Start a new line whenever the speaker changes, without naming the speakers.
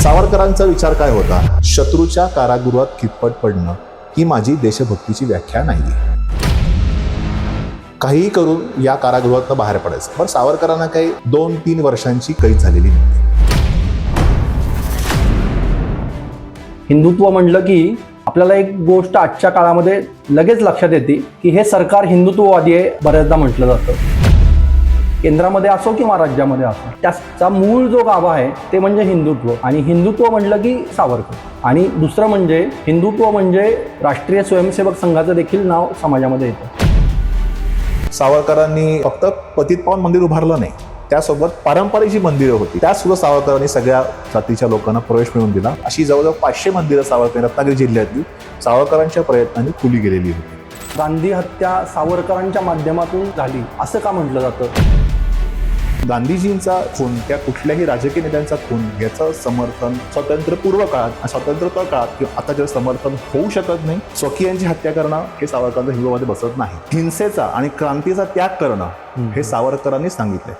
सावरकरांचा विचार काय होता? शत्रूच्या कारागृहात खितपट पडणं ही माझी देशभक्तीची व्याख्या नाहीये. काहीही करून या कारागृहातनं बाहेर पडायचं. पण सावरकरांना काही 2-3 वर्षांची कैद झालेली नव्हती.
हिंदुत्व म्हटलं की आपल्याला एक गोष्ट आजच्या काळामध्ये लगेच लक्षात येते की हे सरकार हिंदुत्ववादी आहे. बऱ्याचदा म्हटलं जातं, केंद्रामध्ये असो किंवा राज्यामध्ये असो, त्याचा मूळ जो गाभा आहे ते म्हणजे हिंदुत्व. आणि हिंदुत्व म्हटलं की सावरकर. आणि दुसरं म्हणजे हिंदुत्व म्हणजे राष्ट्रीय स्वयंसेवक संघाचं देखील नाव समाजामध्ये येतं.
सावरकरांनी फक्त पतित पावन मंदिर उभारलं नाही, त्यासोबत पारंपरिक जी मंदिरं होती त्या सुद्धा सावरकरांनी सगळ्या जातीच्या लोकांना प्रवेश मिळवून दिला. अशी जवळजवळ 500 मंदिरं सावरकर रत्नागिरी जिल्ह्यातली सावरकरांच्या प्रयत्नांनी खुली गेलेली होती.
गांधी हत्या सावरकरांच्या माध्यमातून झाली असं का म्हटलं जातं?
गांधीजींचा खून, त्या कुठल्याही राजकीय नेत्यांचा खून याचं समर्थन स्वातंत्र्यपूर्व काळात, स्वातंत्र्योत्तर काळात किंवा आता जे समर्थन होऊ शकत नाही. स्वकीयांची हत्या करणं हे सावरकरांच्या हिंदुत्वामध्ये बसत नाही. हिंसेचा आणि क्रांतीचा त्याग करणं हे सावरकरांनी सांगितलंय.